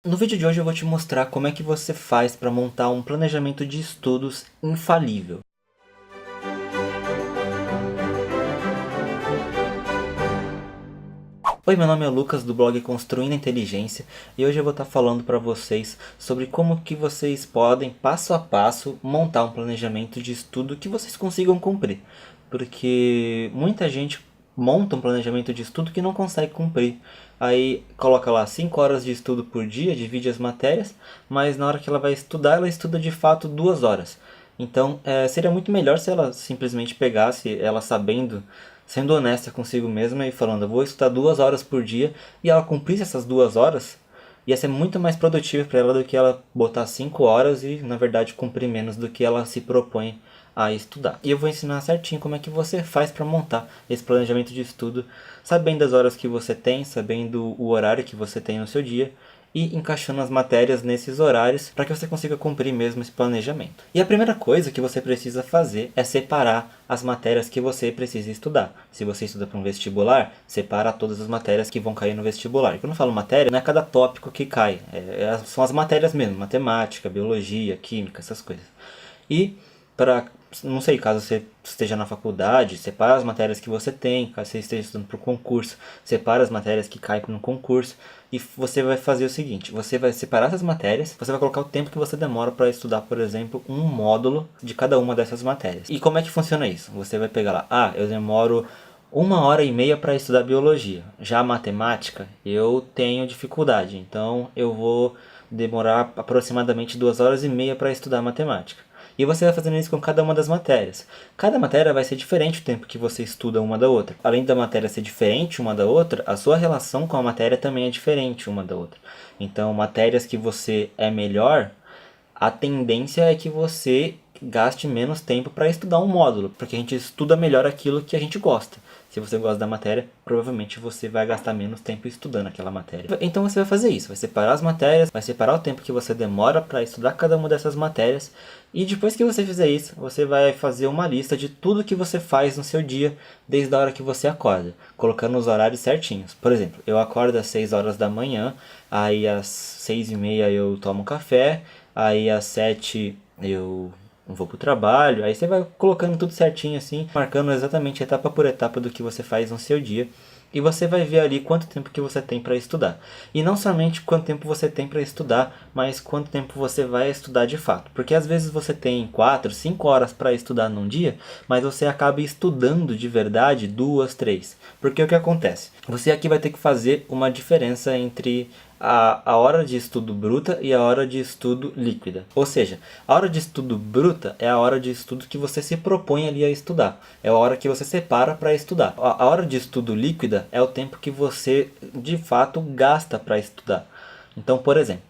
No vídeo de hoje eu vou te mostrar como é que você faz para montar um planejamento de estudos infalível. Oi, meu nome é Lucas do blog Construindo Inteligência e hoje eu vou estar falando para vocês sobre como que vocês podem, passo a passo, montar um planejamento de estudo que vocês consigam cumprir. Porque muita gente monta um planejamento de estudo que não consegue cumprir. Aí coloca lá 5 horas de estudo por dia, divide as matérias, mas na hora que ela vai estudar, ela estuda de fato 2 horas. Então, seria muito melhor se ela simplesmente pegasse, ela sabendo, sendo honesta consigo mesma e falando, eu vou estudar 2 horas por dia, e ela cumprisse essas 2 horas, ia ser muito mais produtivo para ela do que ela botar 5 horas e, na verdade, cumprir menos do que ela se propõe a estudar. E eu vou ensinar certinho como é que você faz para montar esse planejamento de estudo, sabendo as horas que você tem, sabendo o horário que você tem no seu dia, e encaixando as matérias nesses horários para que você consiga cumprir mesmo esse planejamento. E a primeira coisa que você precisa fazer é separar as matérias que você precisa estudar. Se você estuda para um vestibular, separa todas as matérias que vão cair no vestibular. E quando eu falo matéria, não é cada tópico que cai, são as matérias mesmo, matemática, biologia, química, essas coisas. E para, não sei, caso você esteja na faculdade, separa as matérias que você tem, caso você esteja estudando para o concurso, separa as matérias que caem no concurso, e você vai fazer o seguinte, você vai separar essas matérias, você vai colocar o tempo que você demora para estudar, por exemplo, um módulo de cada uma dessas matérias. E como é que funciona isso? Você vai pegar lá, eu demoro 1 hora e meia para estudar biologia. Já a matemática, eu tenho dificuldade, então eu vou demorar aproximadamente 2 horas e meia para estudar matemática. E você vai fazendo isso com cada uma das matérias. Cada matéria vai ser diferente o tempo que você estuda uma da outra. Além da matéria ser diferente uma da outra, a sua relação com a matéria também é diferente uma da outra. Então, matérias que você é melhor, a tendência é que você gaste menos tempo para estudar um módulo, porque a gente estuda melhor aquilo que a gente gosta. Se você gosta da matéria, provavelmente você vai gastar menos tempo estudando aquela matéria. Então você vai fazer isso, vai separar as matérias, vai separar o tempo que você demora para estudar cada uma dessas matérias, e depois que você fizer isso, você vai fazer uma lista de tudo que você faz no seu dia, desde a hora que você acorda, colocando os horários certinhos. Por exemplo, eu acordo às 6 horas da manhã, aí às 6h30 eu tomo café, aí às 7 eu vou pro trabalho, aí você vai colocando tudo certinho assim, marcando exatamente etapa por etapa do que você faz no seu dia. E você vai ver ali quanto tempo que você tem para estudar. E não somente quanto tempo você tem para estudar, mas quanto tempo você vai estudar de fato. Porque às vezes você tem 4, 5 horas para estudar num dia, mas você acaba estudando de verdade 2, 3. Porque o que acontece? Você aqui vai ter que fazer uma diferença entre a hora de estudo bruta e a hora de estudo líquida. Ou seja, a hora de estudo bruta é a hora de estudo que você se propõe ali a estudar. É a hora que você separa para estudar. A hora de estudo líquida é o tempo que você de fato gasta para estudar. Então, por exemplo,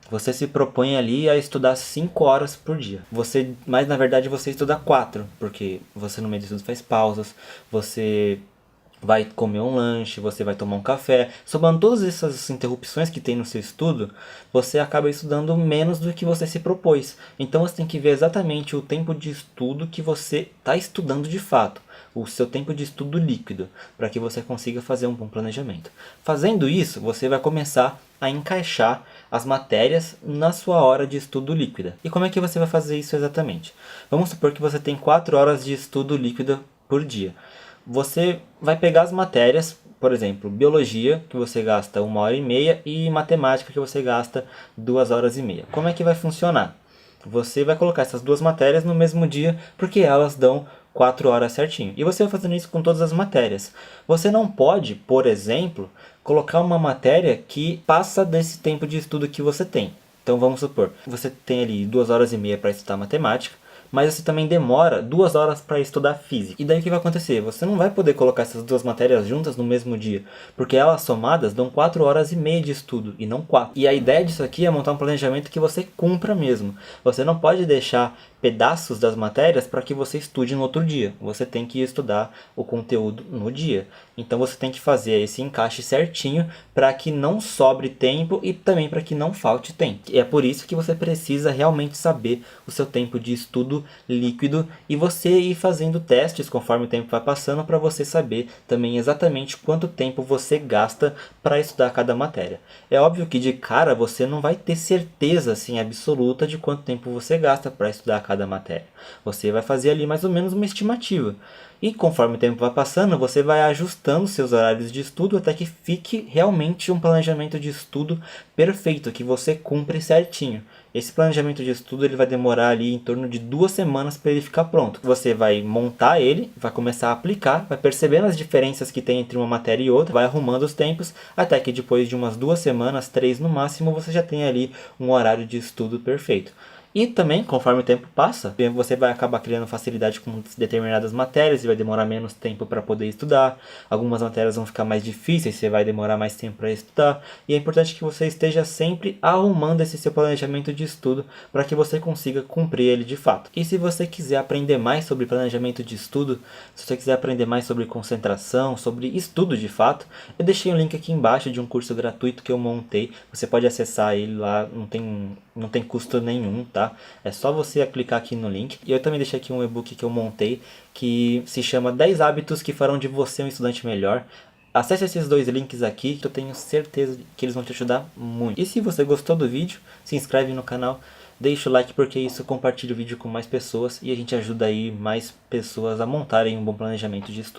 você se propõe ali a estudar 5 horas por dia. Mas na verdade você estuda 4, porque você no meio do estudo faz pausas, você vai comer um lanche, você vai tomar um café. Somando todas essas interrupções que tem no seu estudo, você acaba estudando menos do que você se propôs. Então você tem que ver exatamente o tempo de estudo que você está estudando de fato, o seu tempo de estudo líquido, para que você consiga fazer um bom planejamento. Fazendo isso, você vai começar a encaixar as matérias na sua hora de estudo líquida. E como é que você vai fazer isso exatamente? Vamos supor que você tem 4 horas de estudo líquido por dia. Você vai pegar as matérias, por exemplo, biologia, que você gasta 1 hora e meia, e matemática, que você gasta 2 horas e meia. Como é que vai funcionar? Você vai colocar essas duas matérias no mesmo dia, porque elas dão 4 horas certinho. E você vai fazendo isso com todas as matérias. Você não pode, por exemplo, colocar uma matéria que passa desse tempo de estudo que você tem. Então vamos supor, você tem ali 2 horas e meia para estudar matemática, mas você também demora 2 horas para estudar física. E daí o que vai acontecer? Você não vai poder colocar essas duas matérias juntas no mesmo dia, porque elas somadas dão 4 horas e meia de estudo, e não 4. E a ideia disso aqui é montar um planejamento que você cumpra mesmo. Você não pode deixar pedaços das matérias para que você estude no outro dia. Você tem que estudar o conteúdo no dia. Então você tem que fazer esse encaixe certinho para que não sobre tempo e também para que não falte tempo. E é por isso que você precisa realmente saber o seu tempo de estudo estudo líquido e você ir fazendo testes conforme o tempo vai passando para você saber também exatamente quanto tempo você gasta para estudar cada matéria. É óbvio que de cara você não vai ter certeza assim absoluta de quanto tempo você gasta para estudar cada matéria. Você vai fazer ali mais ou menos uma estimativa. E conforme o tempo vai passando, você vai ajustando seus horários de estudo até que fique realmente um planejamento de estudo perfeito, que você cumpre certinho. Esse planejamento de estudo ele vai demorar ali em torno de 2 semanas para ele ficar pronto. Você vai montar ele, vai começar a aplicar, vai percebendo as diferenças que tem entre uma matéria e outra, vai arrumando os tempos, até que depois de umas 2 semanas, 3 no máximo, você já tem ali um horário de estudo perfeito. E também, conforme o tempo passa, você vai acabar criando facilidade com determinadas matérias e vai demorar menos tempo para poder estudar. Algumas matérias vão ficar mais difíceis, você vai demorar mais tempo para estudar. E é importante que você esteja sempre arrumando esse seu planejamento de estudo para que você consiga cumprir ele de fato. E se você quiser aprender mais sobre planejamento de estudo, se você quiser aprender mais sobre concentração, sobre estudo de fato, eu deixei um link aqui embaixo de um curso gratuito que eu montei. Você pode acessar ele lá, não tem custo nenhum, tá? É só você clicar aqui no link. E eu também deixei aqui um e-book que eu montei que se chama 10 hábitos que farão de você um estudante melhor. Acesse esses 2 links aqui que eu tenho certeza que eles vão te ajudar muito. E se você gostou do vídeo, se inscreve no canal, deixa o like porque isso compartilha o vídeo com mais pessoas e a gente ajuda aí mais pessoas a montarem um bom planejamento de estudo.